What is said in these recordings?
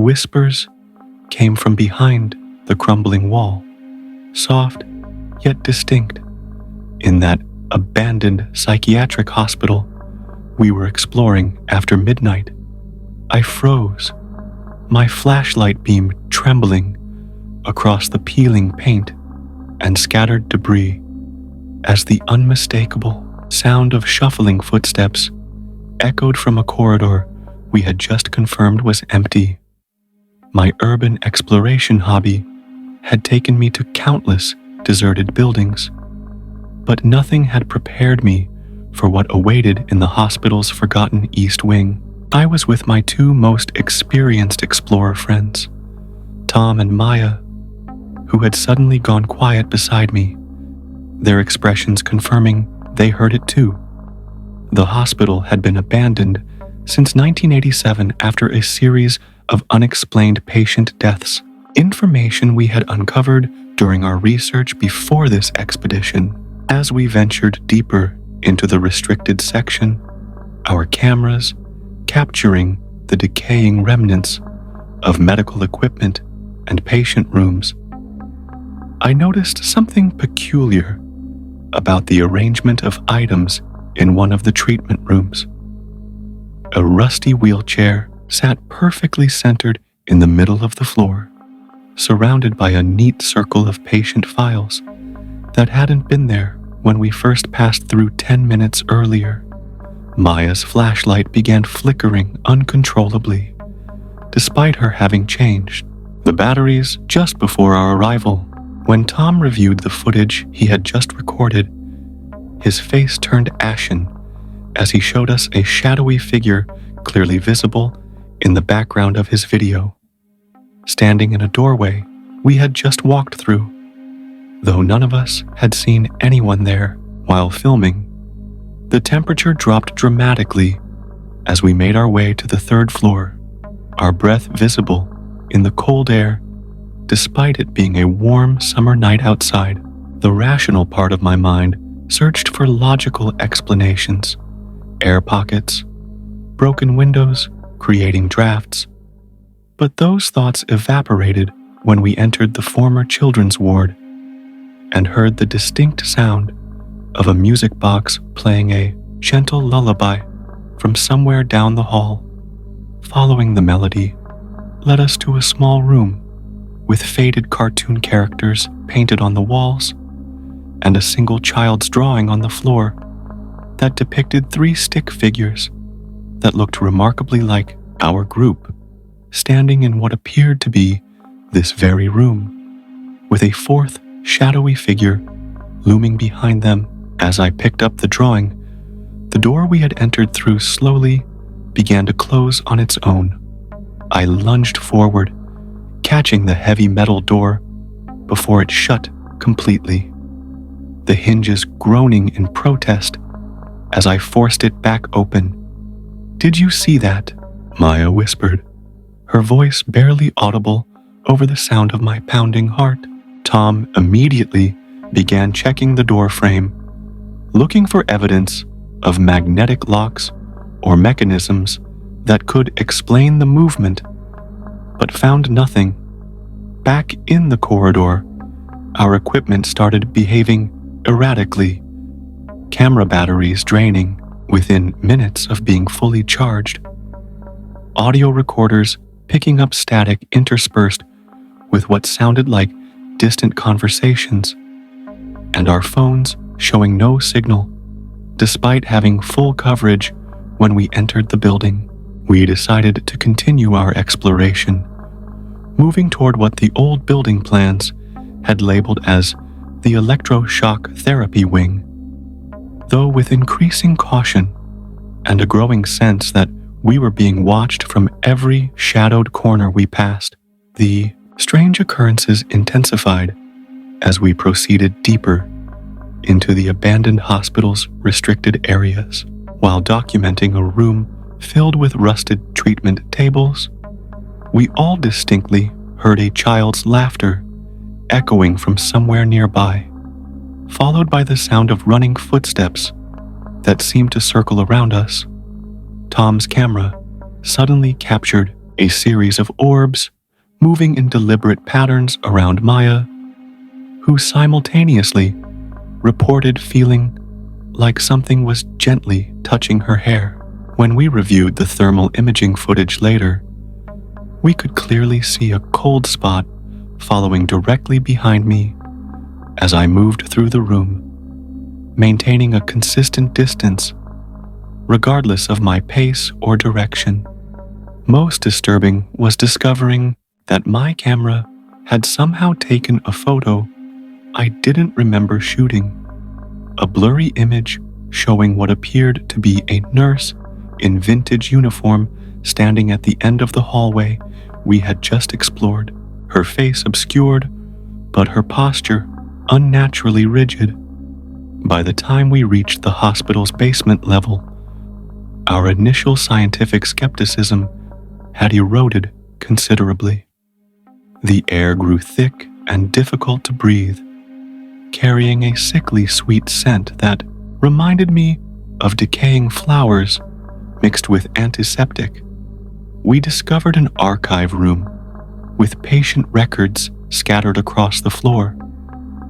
whispers came from behind the crumbling wall, soft yet distinct. In that abandoned psychiatric hospital we were exploring after midnight, I froze, my flashlight beam trembling across the peeling paint and scattered debris as the unmistakable sound of shuffling footsteps echoed from a corridor we had just confirmed was empty. My urban exploration hobby had taken me to countless deserted buildings, but nothing had prepared me for what awaited in the hospital's forgotten East Wing. I was with my two most experienced explorer friends, Tom and Maya, who had suddenly gone quiet beside me, their expressions confirming they heard it too. The hospital had been abandoned since 1987 after a series of unexplained patient deaths, information we had uncovered during our research before this expedition. As we ventured deeper into the restricted section, our cameras capturing the decaying remnants of medical equipment and patient rooms, I noticed something peculiar about the arrangement of items in one of the treatment rooms. A rusty wheelchair sat perfectly centered in the middle of the floor, surrounded by a neat circle of patient files that hadn't been there when we first passed through 10 minutes earlier. Maya's flashlight began flickering uncontrollably, despite her having changed the batteries just before our arrival. When Tom reviewed the footage he had just recorded, his face turned ashen as he showed us a shadowy figure clearly visible in the background of his video, standing in a doorway we had just walked through. Though none of us had seen anyone there while filming, the temperature dropped dramatically as we made our way to the third floor, our breath visible in the cold air despite it being a warm summer night outside. The rational part of my mind searched for logical explanations: air pockets, broken windows creating drafts. But those thoughts evaporated when we entered the former children's ward and heard the distinct sound of a music box playing a gentle lullaby from somewhere down the hall. Following the melody led us to a small room with faded cartoon characters painted on the walls and a single child's drawing on the floor that depicted 3 stick figures that looked remarkably like our group, standing in what appeared to be this very room, with a 4th shadowy figure looming behind them. As I picked up the drawing, the door we had entered through slowly began to close on its own. I lunged forward, catching the heavy metal door before it shut completely, the hinges groaning in protest as I forced it back open. "Did you see that?" Maya whispered, her voice barely audible over the sound of my pounding heart. Tom immediately began checking the door frame, looking for evidence of magnetic locks or mechanisms that could explain the movement, but found nothing. Back in the corridor, our equipment started behaving erratically, camera batteries draining within minutes of being fully charged, audio recorders picking up static interspersed with what sounded like distant conversations, and our phones showing no signal, despite having full coverage when we entered the building. We decided to continue our exploration, moving toward what the old building plans had labeled as the electroshock therapy wing, though with increasing caution and a growing sense that we were being watched from every shadowed corner we passed. The strange occurrences intensified as we proceeded deeper into the abandoned hospital's restricted areas. While documenting a room filled with rusted treatment tables, we all distinctly heard a child's laughter echoing from somewhere nearby, followed by the sound of running footsteps that seemed to circle around us. Tom's camera suddenly captured a series of orbs moving in deliberate patterns around Maya, who simultaneously reported feeling like something was gently touching her hair. When we reviewed the thermal imaging footage later, we could clearly see a cold spot following directly behind me as I moved through the room, maintaining a consistent distance regardless of my pace or direction. Most disturbing was discovering that my camera had somehow taken a photo I didn't remember shooting, a blurry image showing what appeared to be a nurse in vintage uniform standing at the end of the hallway we had just explored, her face obscured, but her posture unnaturally rigid. By the time we reached the hospital's basement level, our initial scientific skepticism had eroded considerably. The air grew thick and difficult to breathe, carrying a sickly sweet scent that reminded me of decaying flowers mixed with antiseptic. We discovered an archive room with patient records scattered across the floor,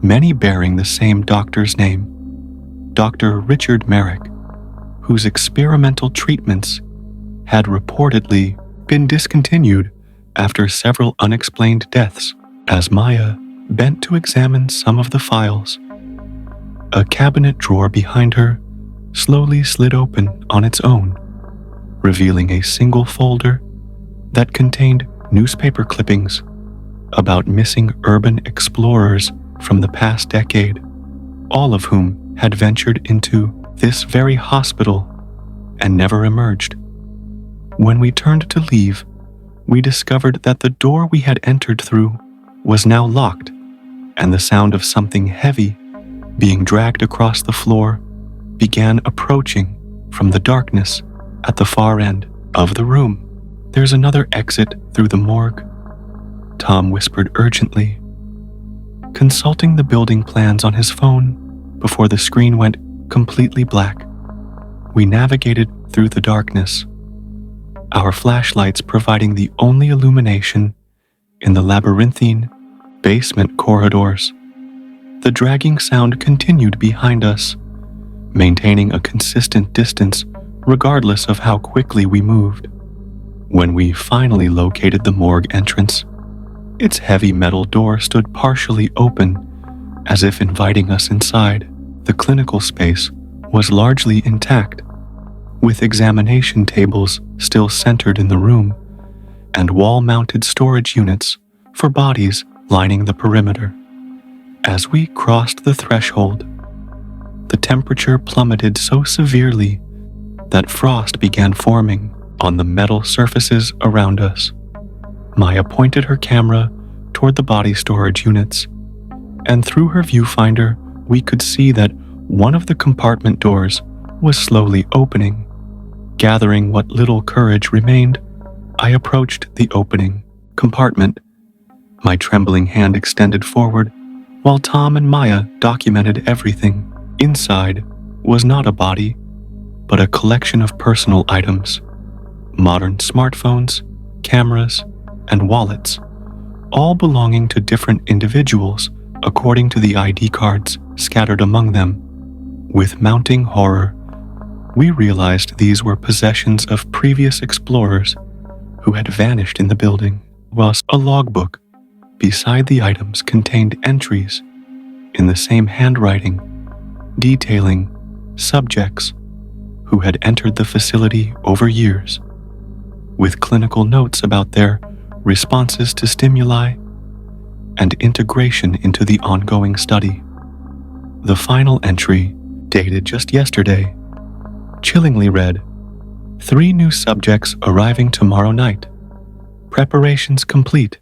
many bearing the same doctor's name, Dr. Richard Merrick, whose experimental treatments had reportedly been discontinued after several unexplained deaths. As Maya bent to examine some of the files, a cabinet drawer behind her slowly slid open on its own, revealing a single folder that contained newspaper clippings about missing urban explorers from the past decade, all of whom had ventured into this very hospital and never emerged. When we turned to leave, we discovered that the door we had entered through was now locked, and the sound of something heavy being dragged across the floor began approaching from the darkness at the far end of the room. "There's another exit through the morgue," Tom whispered urgently, consulting the building plans on his phone before the screen went completely black. We navigated through the darkness, our flashlights providing the only illumination in the labyrinthine basement corridors. The dragging sound continued behind us, maintaining a consistent distance regardless of how quickly we moved. When we finally located the morgue entrance, its heavy metal door stood partially open, as if inviting us inside. The clinical space was largely intact, with examination tables still centered in the room and wall-mounted storage units for bodies lining the perimeter. As we crossed the threshold, the temperature plummeted so severely that frost began forming on the metal surfaces around us. Maya pointed her camera toward the body storage units, and through her viewfinder, we could see that one of the compartment doors was slowly opening. Gathering what little courage remained, I approached the opening compartment, my trembling hand extended forward, while Tom and Maya documented everything. Inside was not a body, but a collection of personal items, modern smartphones, cameras, and wallets, all belonging to different individuals according to the ID cards scattered among them. With mounting horror, we realized these were possessions of previous explorers who had vanished in the building, whilst a logbook beside the items contained entries in the same handwriting detailing subjects who had entered the facility over years, with clinical notes about their responses to stimuli and integration into the ongoing study. The final entry, dated just yesterday, chillingly read, "3 new subjects arriving tomorrow night. Preparations complete.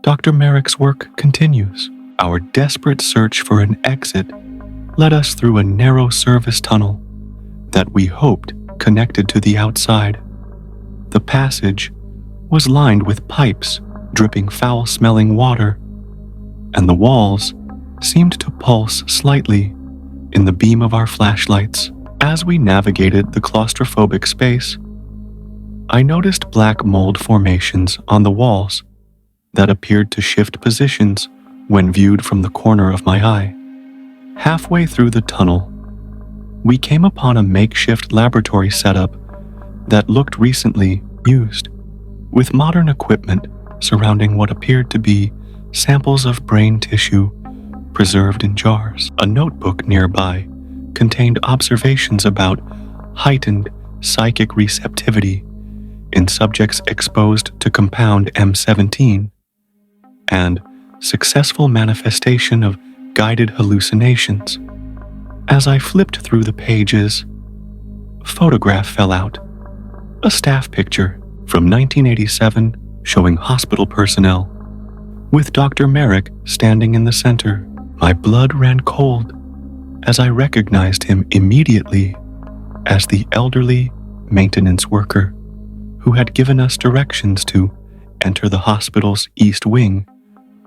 Dr. Merrick's work continues." Our desperate search for an exit led us through a narrow service tunnel that we hoped connected to the outside. The passage was lined with pipes dripping foul-smelling water, and the walls seemed to pulse slightly in the beam of our flashlights. As we navigated the claustrophobic space, I noticed black mold formations on the walls that appeared to shift positions when viewed from the corner of my eye. Halfway through the tunnel, we came upon a makeshift laboratory setup that looked recently used, with modern equipment surrounding what appeared to be samples of brain tissue preserved in jars. A notebook nearby contained observations about heightened psychic receptivity in subjects exposed to compound M17 and successful manifestation of guided hallucinations. As I flipped through the pages, a photograph fell out. A staff picture from 1987 showing hospital personnel, with Dr. Merrick standing in the center. My blood ran cold as I recognized him immediately as the elderly maintenance worker who had given us directions to enter the hospital's east wing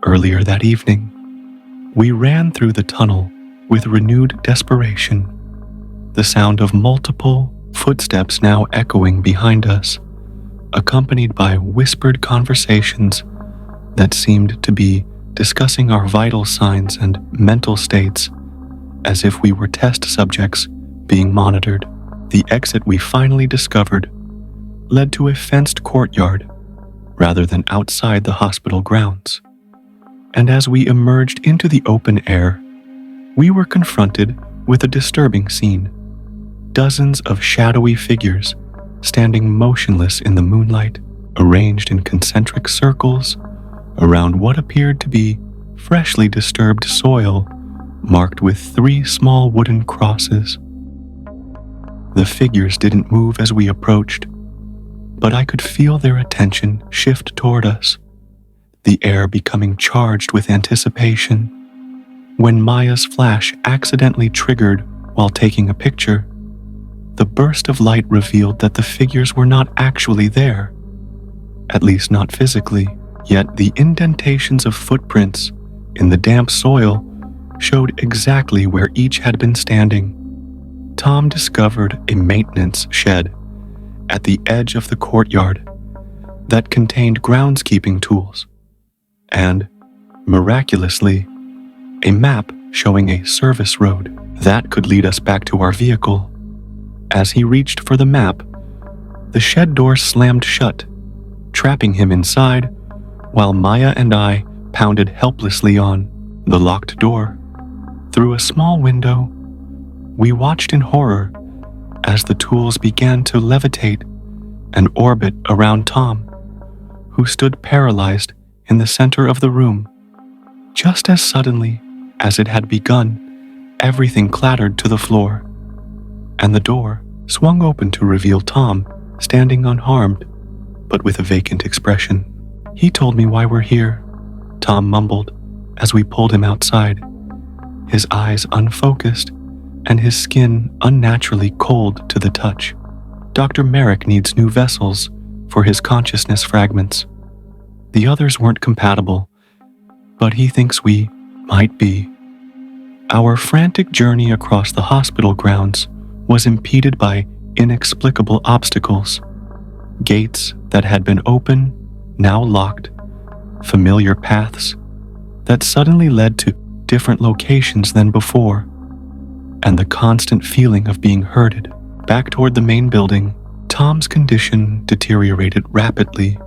earlier that evening. We ran through the tunnel with renewed desperation, the sound of multiple footsteps now echoing behind us, accompanied by whispered conversations that seemed to be discussing our vital signs and mental states as if we were test subjects being monitored. The exit we finally discovered led to a fenced courtyard rather than outside the hospital grounds. And as we emerged into the open air, we were confronted with a disturbing scene. Dozens of shadowy figures standing motionless in the moonlight, arranged in concentric circles around what appeared to be freshly disturbed soil marked with 3 small wooden crosses. The figures didn't move as we approached, but I could feel their attention shift toward us, the air becoming charged with anticipation. When Maya's flash accidentally triggered while taking a picture, the burst of light revealed that the figures were not actually there, at least not physically, yet the indentations of footprints in the damp soil showed exactly where each had been standing. Tom discovered a maintenance shed at the edge of the courtyard that contained groundskeeping tools and, miraculously, a map showing a service road that could lead us back to our vehicle. As he reached for the map, the shed door slammed shut, trapping him inside, while Maya and I pounded helplessly on the locked door. Through a small window, we watched in horror as the tools began to levitate and orbit around Tom, who stood paralyzed in the center of the room. Just as suddenly as it had begun, everything clattered to the floor, and the door swung open to reveal Tom standing unharmed, but with a vacant expression. "He told me why we're here," Tom mumbled as we pulled him outside, his eyes unfocused and his skin unnaturally cold to the touch. "Dr. Merrick needs new vessels for his consciousness fragments. The others weren't compatible, but he thinks we might be." Our frantic journey across the hospital grounds was impeded by inexplicable obstacles. Gates that had been open, now locked, familiar paths that suddenly led to different locations than before, and the constant feeling of being herded back toward the main building. Tom's condition deteriorated rapidly,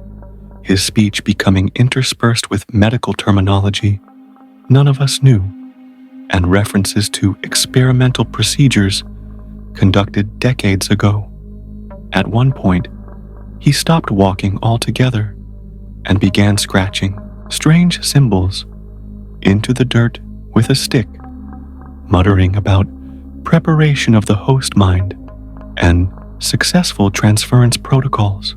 his speech becoming interspersed with medical terminology none of us knew, and references to experimental procedures conducted decades ago. At one point, he stopped walking altogether and began scratching strange symbols into the dirt with a stick, muttering about preparation of the host mind and successful transference protocols.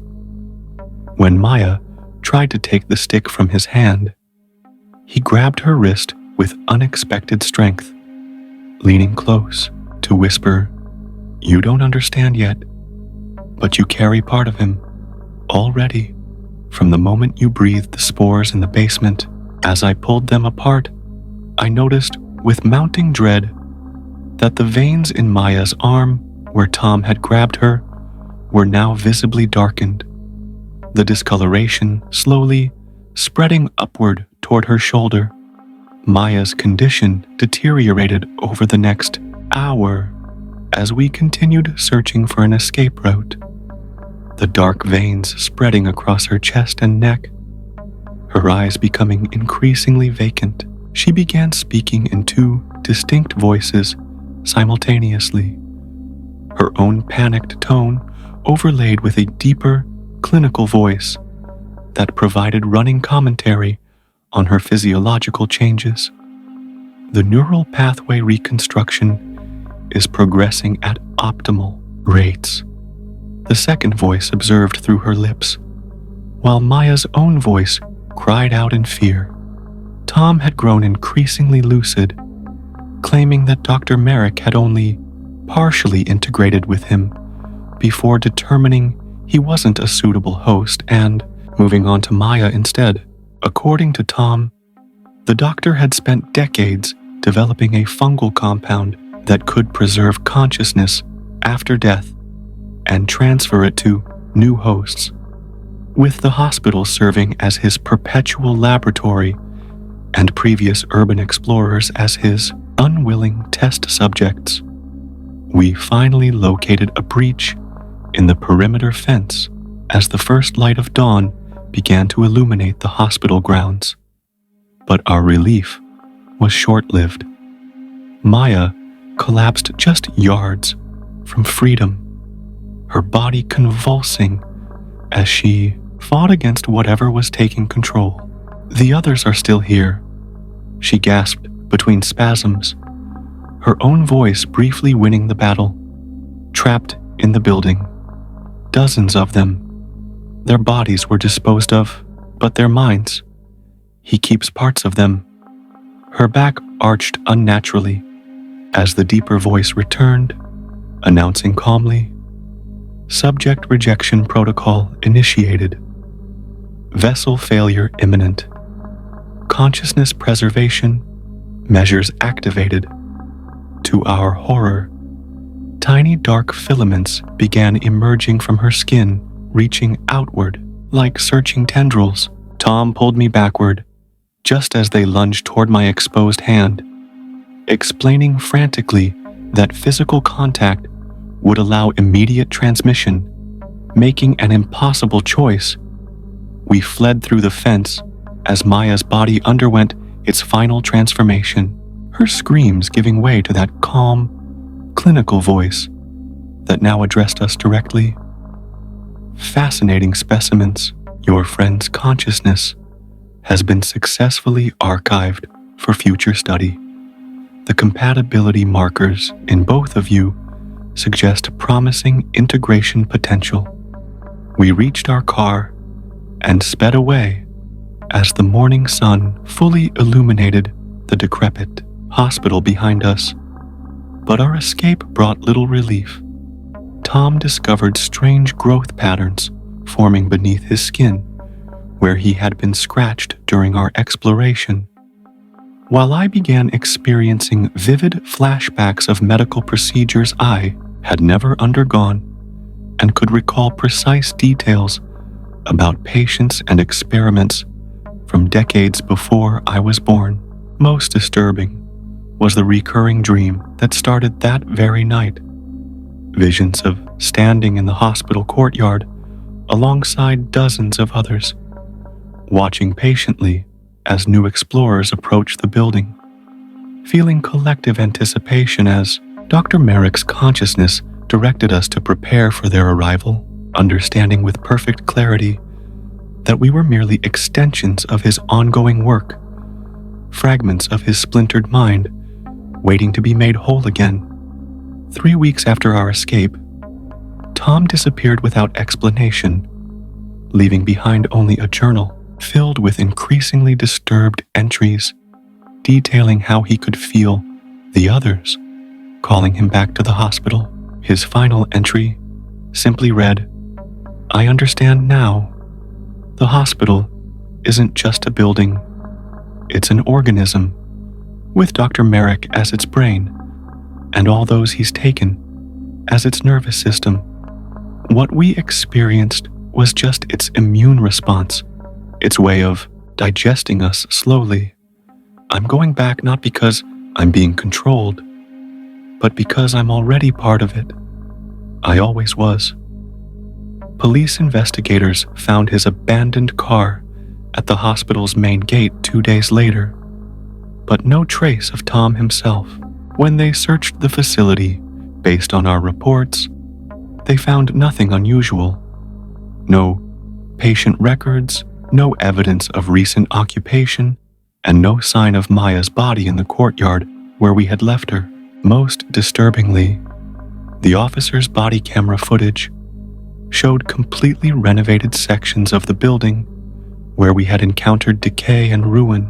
When Maya tried to take the stick from his hand, he grabbed her wrist with unexpected strength, leaning close to whisper, "You don't understand yet, but you carry part of him already from the moment you breathed the spores in the basement." As I pulled them apart, I noticed with mounting dread that the veins in Maya's arm where Tom had grabbed her were now visibly darkened, the discoloration slowly spreading upward toward her shoulder. Maya's condition deteriorated over the next hour as we continued searching for an escape route. The dark veins spreading across her chest and neck, her eyes becoming increasingly vacant. She began speaking in two distinct voices simultaneously, her own panicked tone overlaid with a deeper, clinical voice that provided running commentary on her physiological changes. The neural pathway reconstruction is progressing at optimal rates, the second voice observed through her lips, while Maya's own voice cried out in fear. Tom had grown increasingly lucid, claiming that Dr. Merrick had only partially integrated with him before determining he wasn't a suitable host and moving on to Maya instead. According to Tom, the doctor had spent decades developing a fungal compound that could preserve consciousness after death and transfer it to new hosts, with the hospital serving as his perpetual laboratory and previous urban explorers as his unwilling test subjects. We finally located a breach in the perimeter fence as the first light of dawn began to illuminate the hospital grounds. But our relief was short-lived. Maya collapsed just yards from freedom, her body convulsing as she fought against whatever was taking control. "The others are still here," she gasped between spasms, her own voice briefly winning the battle. "Trapped in the building. Dozens of them. Their bodies were disposed of, but their minds, he keeps parts of them." Her back arched unnaturally as the deeper voice returned, announcing calmly, "Subject rejection protocol initiated. Vessel failure imminent. Consciousness preservation measures activated." To our horror, tiny dark filaments began emerging from her skin, reaching outward like searching tendrils. Tom pulled me backward, just as they lunged toward my exposed hand, explaining frantically that physical contact would allow immediate transmission. Making an impossible choice, we fled through the fence as Maya's body underwent its final transformation, her screams giving way to that calm, clinical voice that now addressed us directly. "Fascinating specimens. Your friend's consciousness has been successfully archived for future study. The compatibility markers in both of you suggest promising integration potential." We reached our car and sped away as the morning sun fully illuminated the decrepit hospital behind us. But our escape brought little relief. Tom discovered strange growth patterns forming beneath his skin, where he had been scratched during our exploration, while I began experiencing vivid flashbacks of medical procedures I had never undergone and could recall precise details about patients and experiments from decades before I was born. Most disturbing was the recurring dream that started that very night. Visions of standing in the hospital courtyard alongside dozens of others, watching patiently as new explorers approached the building, feeling collective anticipation as Dr. Merrick's consciousness directed us to prepare for their arrival, understanding with perfect clarity that we were merely extensions of his ongoing work, fragments of his splintered mind, waiting to be made whole again. 3 weeks after our escape, Tom disappeared without explanation, leaving behind only a journal filled with increasingly disturbed entries detailing how he could feel the others calling him back to the hospital. His final entry simply read, "I understand now. The hospital isn't just a building. It's an organism, with Dr. Merrick as its brain, and all those he's taken as its nervous system. What we experienced was just its immune response, its way of digesting us slowly. I'm going back not because I'm being controlled, but because I'm already part of it. I always was. Police investigators found his abandoned car at the hospital's main gate 2 days later, but no trace of Tom himself. When they searched the facility based on our reports, they found nothing unusual. No patient records, no evidence of recent occupation, and no sign of Maya's body in the courtyard where we had left her. Most disturbingly, the officer's body camera footage showed completely renovated sections of the building where we had encountered decay and ruin,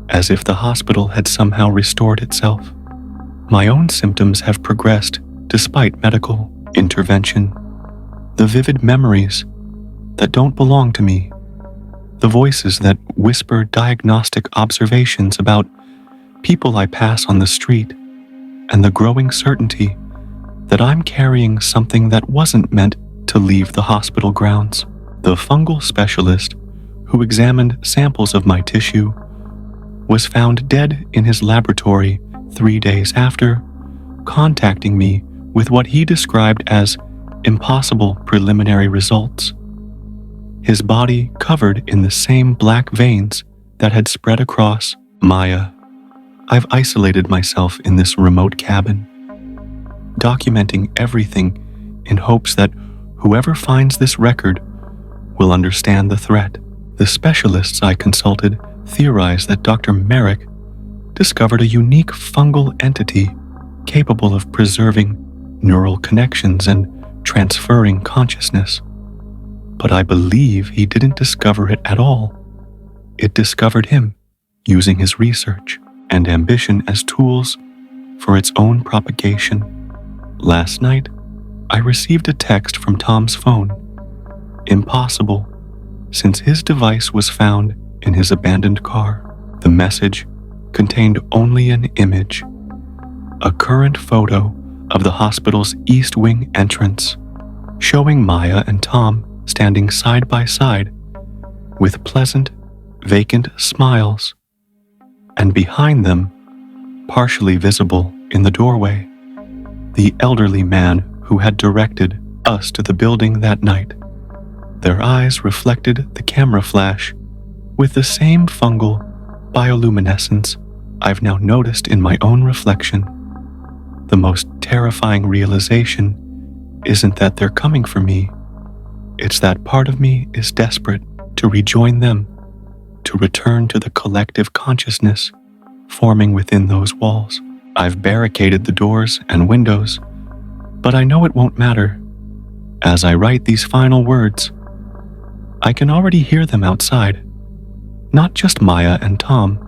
as if the hospital had somehow restored itself. My own symptoms have progressed despite medical intervention. The vivid memories that don't belong to me, the voices that whisper diagnostic observations about people I pass on the street, and the growing certainty that I'm carrying something that wasn't meant to leave the hospital grounds. The fungal specialist who examined samples of my tissue was found dead in his laboratory 3 days after, contacting me with what he described as impossible preliminary results. His body covered in the same black veins that had spread across Maya. I've isolated myself in this remote cabin, documenting everything in hopes that whoever finds this record will understand the threat. The specialists I consulted theorized that Dr. Merrick discovered a unique fungal entity capable of preserving neural connections and transferring consciousness. But I believe he didn't discover it at all. It discovered him, using his research and ambition as tools for its own propagation. Last night, I received a text from Tom's phone. Impossible, since his device was found in his abandoned car. The message contained only an image, a current photo of the hospital's East Wing entrance, showing Maya and Tom standing side by side with pleasant, vacant smiles, and behind them, partially visible in the doorway, the elderly man who had directed us to the building that night. Their eyes reflected the camera flash with the same fungal bioluminescence I've now noticed in my own reflection. The most terrifying realization isn't that they're coming for me. It's that part of me is desperate to rejoin them, to return to the collective consciousness forming within those walls. I've barricaded the doors and windows, but I know it won't matter. As I write these final words, I can already hear them outside. Not just Maya and Tom,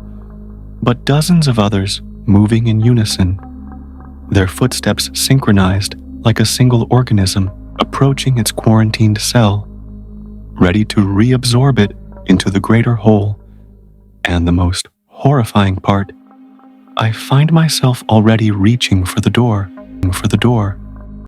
but dozens of others moving in unison, their footsteps synchronized like a single organism approaching its quarantined cell, ready to reabsorb it into the greater whole. And the most horrifying part, I find myself already reaching for the door,